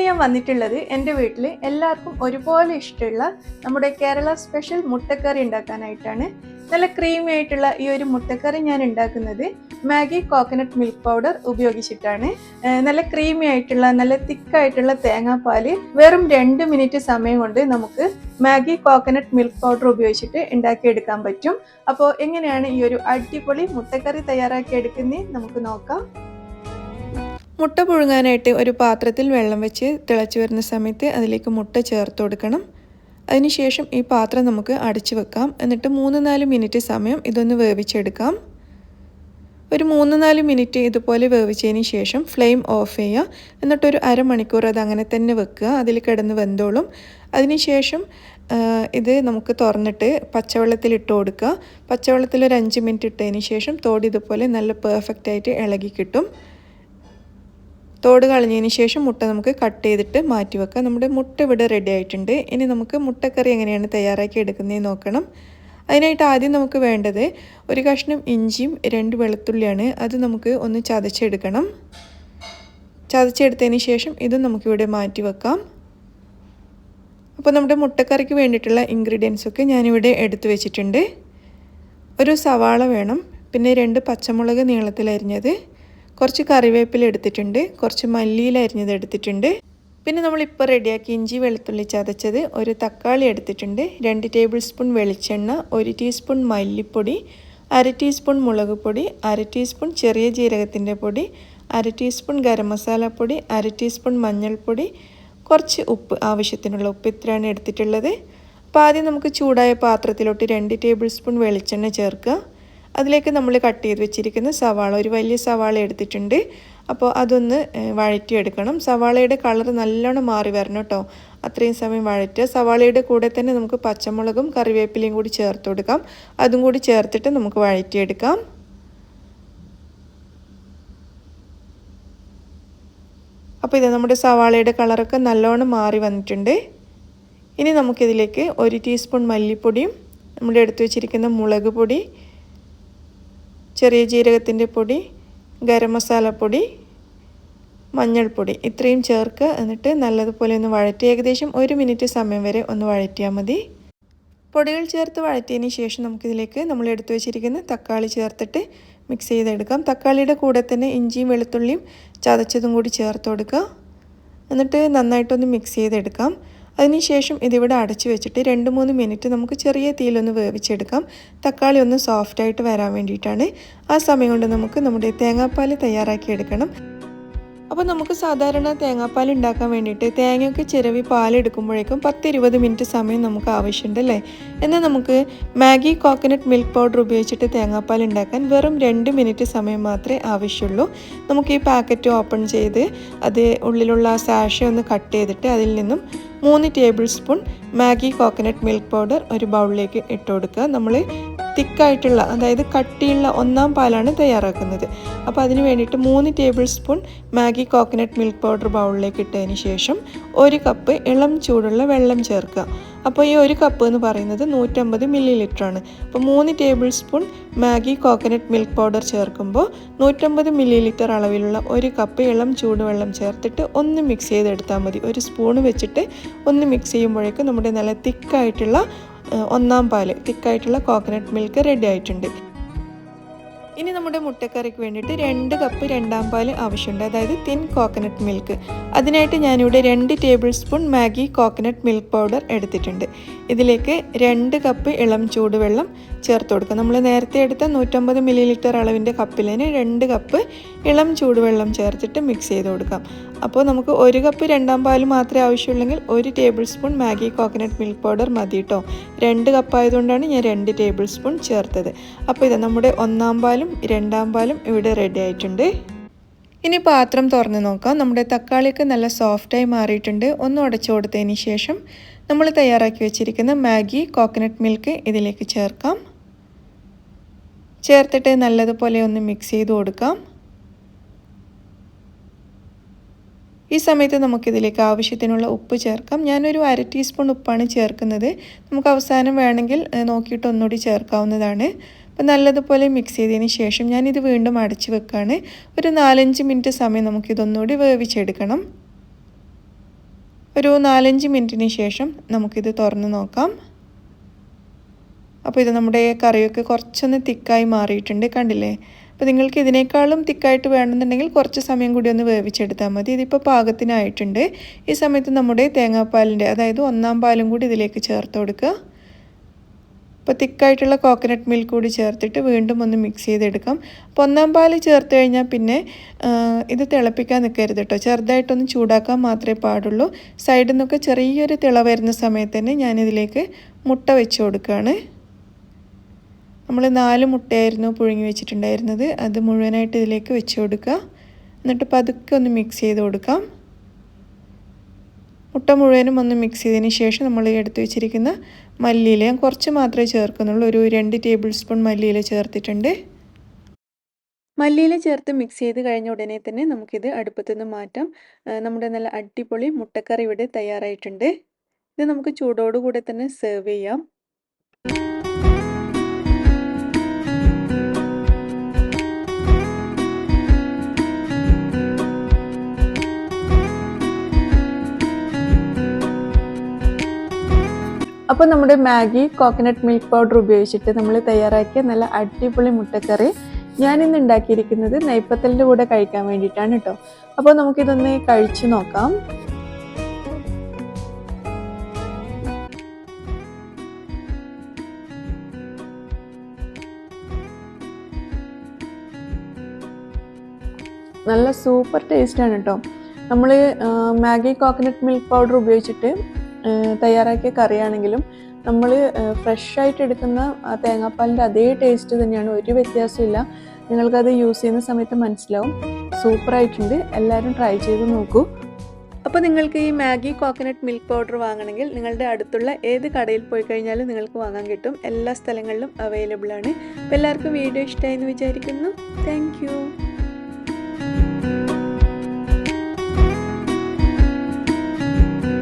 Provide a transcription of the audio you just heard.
ഞാൻ വന്നിട്ടുള്ളത് എൻ്റെ വീട്ടിൽ എല്ലാവർക്കും ഒരുപോലെ ഇഷ്ടമുള്ള നമ്മുടെ കേരള സ്പെഷ്യൽ മുട്ടക്കറി ഉണ്ടാക്കാനായിട്ടാണ്. നല്ല ക്രീമി ആയിട്ടുള്ള ഈ ഒരു മുട്ടക്കറി ഞാൻ ഉണ്ടാക്കുന്നത് മാഗി കോക്കനട്ട് മിൽക്ക് പൗഡർ ഉപയോഗിച്ചിട്ടാണ്. നല്ല ക്രീമി ആയിട്ടുള്ള നല്ല തിക്കായിട്ടുള്ള തേങ്ങാപ്പാല് വെറും 2 മിനിറ്റ് സമയം കൊണ്ട് നമുക്ക് മാഗി കോക്കനട്ട് മിൽക്ക് പൗഡർ ഉപയോഗിച്ചിട്ട് ഉണ്ടാക്കിയെടുക്കാൻ പറ്റും. അപ്പോൾ എങ്ങനെയാണ് ഈ ഒരു അടിപൊളി മുട്ടക്കറി തയ്യാറാക്കി എടുക്കുന്നത് നമുക്ക് നോക്കാം. മുട്ട പുഴുങ്ങാനായിട്ട് ഒരു പാത്രത്തിൽ വെള്ളം വെച്ച് തിളച്ച് വരുന്ന സമയത്ത് അതിലേക്ക് മുട്ട ചേർത്ത് കൊടുക്കണം. അതിനുശേഷം ഈ പാത്രം നമുക്ക് അടച്ചു വെക്കാം. എന്നിട്ട് 3-4 മിനിറ്റ് സമയം ഇതൊന്ന് വേവിച്ചെടുക്കാം. ഒരു 3-4 മിനിറ്റ് ഇതുപോലെ വേവിച്ചതിന് ശേഷം ഫ്ലെയിം ഓഫ് ചെയ്യുക. എന്നിട്ടൊരു അരമണിക്കൂർ അത് അങ്ങനെ തന്നെ വെക്കുക, അതിൽ കിടന്ന് വെന്തോളും. അതിനുശേഷം ഇത് നമുക്ക് തുറന്നിട്ട് പച്ചവെള്ളത്തിൽ ഇട്ട് കൊടുക്കുക. പച്ചവെള്ളത്തിൽ ഒരു 5 മിനിറ്റ് ഇട്ടതിന് ശേഷം തോട് ഇതുപോലെ നല്ല പെർഫെക്റ്റായിട്ട് ഇളകി കിട്ടും. തോട് കളഞ്ഞതിന് ശേഷം മുട്ട നമുക്ക് കട്ട് ചെയ്തിട്ട് മാറ്റി വെക്കാം. നമ്മുടെ മുട്ട ഇവിടെ റെഡി ആയിട്ടുണ്ട്. ഇനി നമുക്ക് മുട്ടക്കറി എങ്ങനെയാണ് തയ്യാറാക്കി എടുക്കുന്നതെന്ന് നോക്കണം. അതിനായിട്ട് ആദ്യം നമുക്ക് വേണ്ടത് ഒരു കഷ്ണം ഇഞ്ചിയും 2 വെളുത്തുള്ളിയാണ്. അത് നമുക്ക് ഒന്ന് ചതച്ചെടുക്കണം. ചതച്ചെടുത്തതിന് ശേഷം ഇതും നമുക്കിവിടെ മാറ്റി വെക്കാം. അപ്പോൾ നമ്മുടെ മുട്ടക്കറിക്ക് വേണ്ടിയിട്ടുള്ള ഇൻഗ്രീഡിയൻസൊക്കെ ഞാനിവിടെ എടുത്തു വെച്ചിട്ടുണ്ട്. ഒരു സവാള വേണം, പിന്നെ 2 പച്ചമുളക് നീളത്തിലരിഞ്ഞത്, കുറച്ച് കറിവേപ്പില എടുത്തിട്ടുണ്ട്, കുറച്ച് മല്ലിയില അരിഞ്ഞത് എടുത്തിട്ടുണ്ട്, പിന്നെ നമ്മളിപ്പോൾ റെഡിയാക്കി ഇഞ്ചി വെളുത്തുള്ളി ചതച്ചത്, ഒരു തക്കാളി എടുത്തിട്ടുണ്ട്, 2 ടേബിൾ സ്പൂൺ വെളിച്ചെണ്ണ, 1 ടീസ്പൂൺ മല്ലിപ്പൊടി, 1/2 ടീസ്പൂൺ മുളക് പൊടി, 1/2 ടീസ്പൂൺ ചെറിയ ജീരകത്തിൻ്റെ പൊടി, 1/2 ടീസ്പൂൺ ഗരം മസാലപ്പൊടി, 1/2 ടീസ്പൂൺ മഞ്ഞൾപ്പൊടി, കുറച്ച് ഉപ്പ്, ആവശ്യത്തിനുള്ള ഉപ്പ്, ഇത്രയാണ് എടുത്തിട്ടുള്ളത്. അപ്പോൾ ആദ്യം നമുക്ക് ചൂടായ പാത്രത്തിലോട്ട് 2 ടേബിൾ സ്പൂൺ വെളിച്ചെണ്ണ ചേർക്കുക. അതിലേക്ക് നമ്മൾ കട്ട് ചെയ്ത് വെച്ചിരിക്കുന്ന സവാള, ഒരു വലിയ സവാള എടുത്തിട്ടുണ്ട്. അപ്പോൾ അതൊന്ന് വഴറ്റിയെടുക്കണം. സവാളയുടെ കളർ നല്ലോണം മാറി വരണം കേട്ടോ, അത്രയും സമയം വഴറ്റുക. സവാളയുടെ കൂടെ തന്നെ നമുക്ക് പച്ചമുളകും കറിവേപ്പിലയും കൂടി ചേർത്ത് കൊടുക്കാം. അതും കൂടി ചേർത്തിട്ട് നമുക്ക് വഴറ്റിയെടുക്കാം. അപ്പോൾ ഇത് നമ്മുടെ സവാളയുടെ കളറൊക്കെ നല്ലോണം മാറി വന്നിട്ടുണ്ട്. ഇനി നമുക്കിതിലേക്ക് 1 ടീസ്പൂൺ മല്ലിപ്പൊടിയും നമ്മൾ എടുത്തു വെച്ചിരിക്കുന്ന മുളക് പൊടി, ചെറിയ ജീരകത്തിൻ്റെ പൊടി, ഗരം മസാലപ്പൊടി, മഞ്ഞൾപ്പൊടി ഇത്രയും ചേർക്കുക. എന്നിട്ട് നല്ലതുപോലെ ഒന്ന് വഴറ്റി ഏകദേശം 1 മിനിറ്റ് സമയം വരെ ഒന്ന് വഴറ്റിയാൽ മതി. പൊടികൾ ചേർത്ത് വഴറ്റിയതിന് ശേഷം നമുക്കിതിലേക്ക് നമ്മൾ എടുത്തു വെച്ചിരിക്കുന്ന തക്കാളി ചേർത്തിട്ട് മിക്സ് ചെയ്തെടുക്കാം. തക്കാളിയുടെ കൂടെ തന്നെ ഇഞ്ചിയും വെളുത്തുള്ളിയും ചതച്ചതും കൂടി ചേർത്ത് കൊടുക്കുക. എന്നിട്ട് നന്നായിട്ടൊന്ന് മിക്സ് ചെയ്തെടുക്കാം. അതിനുശേഷം ഇതിവിടെ അടച്ചു വെച്ചിട്ട് 2-3 മിനിറ്റ് നമുക്ക് ചെറിയ തീയിലൊന്ന് വേവിച്ചെടുക്കാം. തക്കാളി ഒന്ന് സോഫ്റ്റായിട്ട് വരാൻ വേണ്ടിയിട്ടാണ്. ആ സമയം കൊണ്ട് നമുക്ക് നമ്മുടെ തേങ്ങാപ്പാൽ തയ്യാറാക്കി എടുക്കണം. അപ്പോൾ നമുക്ക് സാധാരണ തേങ്ങാപ്പാൽ ഉണ്ടാക്കാൻ വേണ്ടിയിട്ട് തേങ്ങയൊക്കെ ചിരവി പാലെടുക്കുമ്പോഴേക്കും 10-20 മിനിറ്റ് സമയം നമുക്ക് ആവശ്യമുണ്ട് അല്ലേ. എന്നാൽ നമുക്ക് മാഗി കോക്കനട്ട് മിൽക്ക് പൗഡർ ഉപയോഗിച്ചിട്ട് തേങ്ങാപ്പാൽ ഉണ്ടാക്കാൻ വെറും 2 മിനിറ്റ് സമയം മാത്രമേ ആവശ്യമുള്ളൂ. നമുക്ക് ഈ പാക്കറ്റ് ഓപ്പൺ ചെയ്ത് അത് ഉള്ളിലുള്ള ആ സാഷ ഒന്ന് കട്ട് ചെയ്തിട്ട് അതിൽ നിന്നും 3 table spoon Maggi coconut milk powder ഒരു ബൗളിലേക്ക് ഇട്ട് കൊടുക്കുക. നമ്മൾ തിക്കായിട്ടുള്ള, അതായത് കട്ടിയുള്ള 1-ാം പാലാണ് തയ്യാറാക്കുന്നത്. അപ്പോൾ അതിന് വേണ്ടിയിട്ട് 3 table spoon Maggi coconut milk powder ബൗളിലേക്ക് ഇട്ടതിന് ശേഷം 1 കപ്പ് ഇളം ചൂടുള്ള വെള്ളം ചേർക്കുക. അപ്പോൾ ഈ 1 കപ്പ് എന്ന് പറയുന്നത് 150 മില്ലി ലിറ്ററാണ്. അപ്പോൾ 3 table spoon Maggi coconut milk powder ചേർക്കുമ്പോൾ 150 മില്ലി ലിറ്റർ അളവിലുള്ള 1 കപ്പ് ഇളം ചൂടുവെള്ളം ചേർത്തിട്ട് ഒന്ന് മിക്സ് ചെയ്തെടുത്താൽ മതി. ഒരു സ്പൂണ് വെച്ചിട്ട് ഒന്ന് മിക്സ് ചെയ്യുമ്പോഴേക്കും നമ്മുടെ നല്ല തിക്കായിട്ടുള്ള 1-ാം പാല്, തിക്കായിട്ടുള്ള കോക്കനട്ട് മിൽക്ക് റെഡി ആയിട്ടുണ്ട്. ഇനി നമ്മുടെ മുട്ടക്കറിക്ക് വേണ്ടിയിട്ട് 2 കപ്പ് 2-ാം പാല് ആവശ്യമുണ്ട്, അതായത് തിൻ കോക്കനട്ട് മിൽക്ക്. അതിനായിട്ട് ഞാനിവിടെ 2 table spoon Maggi coconut milk powder എടുത്തിട്ടുണ്ട്. ഇതിലേക്ക് 2 കപ്പ് ഇളം ചൂടുവെള്ളം ചേർത്ത് കൊടുക്കുക. നമ്മൾ നേരത്തെ എടുത്ത 150 മില്ലി ലിറ്റർ അളവിൻ്റെ കപ്പിലിന് 2 കപ്പ് ഇളം ചൂടുവെള്ളം ചേർത്തിട്ട് മിക്സ് ചെയ്ത് കൊടുക്കാം. അപ്പോൾ നമുക്ക് 1 കപ്പ് 2-ാം പാല് മാത്രമേ ആവശ്യമുള്ളെങ്കിൽ 1 table spoon Maggi coconut milk powder മതി കേട്ടോ. 2 കപ്പ് ആയതുകൊണ്ടാണ് ഞാൻ 2 ടേബിൾ സ്പൂൺ ചേർത്തത്. അപ്പോൾ ഇത് നമ്മുടെ 1-ാം പാലും 2-ാം പാലും ഇവിടെ റെഡി ആയിട്ടുണ്ട്. ഇനി പാത്രം തുറന്ന് നോക്കാം. നമ്മുടെ തക്കാളിയൊക്കെ നല്ല സോഫ്റ്റായി മാറിയിട്ടുണ്ട്. ഒന്ന് ഉടച്ചു കൊടുത്തതിന് ശേഷം നമ്മൾ തയ്യാറാക്കി വെച്ചിരിക്കുന്ന മാഗി കോക്കനട്ട് മിൽക്ക് ഇതിലേക്ക് ചേർക്കാം. ചേർത്തിട്ട് നല്ലതുപോലെ ഒന്ന് മിക്സ് ചെയ്ത് കൊടുക്കാം. ഈ സമയത്ത് നമുക്കിതിലേക്ക് ആവശ്യത്തിനുള്ള ഉപ്പ് ചേർക്കാം. ഞാനൊരു 1/2 ടീസ്പൂൺ ഉപ്പാണ് ചേർക്കുന്നത്. നമുക്ക് അവസാനം വേണമെങ്കിൽ നോക്കിയിട്ട് ഒന്നുകൂടി ചേർക്കാവുന്നതാണ്. അപ്പോൾ നല്ലതുപോലെ മിക്സ് ചെയ്തതിന് ശേഷം ഞാനിത് വീണ്ടും അടച്ചു വെക്കുകയാണ്. ഒരു 4-5 മിനിറ്റ് സമയം നമുക്കിതൊന്നുകൂടി വേവിച്ചെടുക്കണം. ഒരു 4-5 മിനിറ്റിന് ശേഷം നമുക്കിത് തുറന്ന് നോക്കാം. അപ്പോൾ ഇത് നമ്മുടെ കറിയൊക്കെ കുറച്ചൊന്ന് തിക്കായി മാറിയിട്ടുണ്ട്, കണ്ടില്ലേ? അപ്പോൾ നിങ്ങൾക്ക് ഇതിനേക്കാളും തിക്കായിട്ട് വേണമെന്നുണ്ടെങ്കിൽ കുറച്ച് സമയം കൂടി ഒന്ന് വേവിച്ചെടുത്താൽ മതി. ഇതിപ്പോൾ പാകത്തിനായിട്ടുണ്ട്. ഈ സമയത്ത് നമ്മുടെ തേങ്ങാപ്പാലിൻ്റെ, അതായത് 1-ാം പാലും കൂടി ഇതിലേക്ക് ചേർത്ത് കൊടുക്കുക. അപ്പോൾ തിക്കായിട്ടുള്ള കോക്കനട്ട് മിൽക്ക് കൂടി ചേർത്തിട്ട് വീണ്ടും ഒന്ന് മിക്സ് ചെയ്തെടുക്കാം. അപ്പോൾ 1-ാം പാൽ ചേർത്ത് കഴിഞ്ഞാൽ പിന്നെ ഇത് തിളപ്പിക്കാൻ നിൽക്കരുത് കേട്ടോ. ചെറുതായിട്ടൊന്ന് ചൂടാക്കാൻ മാത്രമേ പാടുള്ളൂ. സൈഡിൽ നിന്നൊക്കെ ചെറിയൊരു തിള വരുന്ന സമയത്ത് തന്നെ ഞാനിതിലേക്ക് മുട്ട വെച്ച് കൊടുക്കുകയാണ്. നമ്മൾ 4 മുട്ടയായിരുന്നു പുഴുങ്ങി വെച്ചിട്ടുണ്ടായിരുന്നത്. അത് മുഴുവനായിട്ട് ഇതിലേക്ക് വെച്ച് കൊടുക്കുക. എന്നിട്ട് പതുക്കെ ഒന്ന് മിക്സ് ചെയ്ത് കൊടുക്കാം. മുട്ട മുഴുവനും ഒന്ന് മിക്സ് ചെയ്തതിന് ശേഷം നമ്മൾ എടുത്ത് വെച്ചിരിക്കുന്ന മല്ലിയില, ഞാൻ കുറച്ച് മാത്രമേ ചേർക്കുന്നുള്ളൂ, ഒരു 2 ടേബിൾ സ്പൂൺ മല്ലിയില ചേർത്തിട്ടുണ്ട്. മല്ലിയില ചേർത്ത് മിക്സ് ചെയ്ത് കഴിഞ്ഞ ഉടനെ തന്നെ നമുക്കിത് അടുപ്പത്തു നിന്ന് മാറ്റാം. നമ്മുടെ നല്ല അടിപൊളി മുട്ടക്കറി ഇവിടെ തയ്യാറായിട്ടുണ്ട്. ഇത് നമുക്ക് ചൂടോടുകൂടെ തന്നെ സെർവ് ചെയ്യാം. അപ്പോൾ നമ്മുടെ മാഗി കോക്കനട്ട് മിൽക്ക് പൗഡർ ഉപയോഗിച്ചിട്ട് നമ്മൾ തയ്യാറാക്കിയ നല്ല അടിപൊളി മുട്ടക്കറി ഞാനിന്ന് ഉണ്ടാക്കിയിരിക്കുന്നത് നെയ്പ്പത്തലിൻ്റെ കൂടെ കഴിക്കാൻ വേണ്ടിയിട്ടാണ് കേട്ടോ. അപ്പോൾ നമുക്കിതൊന്ന് കഴിച്ചു നോക്കാം. നല്ല സൂപ്പർ ടേസ്റ്റാണ് കേട്ടോ. നമ്മൾ മാഗി കോക്കനട്ട് മിൽക്ക് പൗഡർ ഉപയോഗിച്ചിട്ട് തയ്യാറാക്കിയ കറിയാണെങ്കിലും നമ്മൾ ഫ്രഷായിട്ട് എടുക്കുന്ന തേങ്ങാപ്പാലിൻ്റെ അതേ ടേസ്റ്റ് തന്നെയാണ്, ഒരു വ്യത്യാസമില്ല. നിങ്ങൾക്കത് യൂസ് ചെയ്യുന്ന സമയത്ത് മനസ്സിലാവും. സൂപ്പറായിട്ടുണ്ട്, എല്ലാവരും ട്രൈ ചെയ്ത് നോക്കൂ. അപ്പോൾ നിങ്ങൾക്ക് ഈ മാഗി കോക്കനട്ട് മിൽക്ക് പൗഡർ വാങ്ങണമെങ്കിൽ നിങ്ങളുടെ അടുത്തുള്ള ഏത് കടയിൽ പോയി കഴിഞ്ഞാലും നിങ്ങൾക്ക് വാങ്ങാൻ കിട്ടും. എല്ലാ സ്ഥലങ്ങളിലും അവൈലബിൾ ആണ്. അപ്പോൾ എല്ലാവർക്കും വീഡിയോ ഇഷ്ടമായി എന്ന് വിചാരിക്കുന്നു. താങ്ക്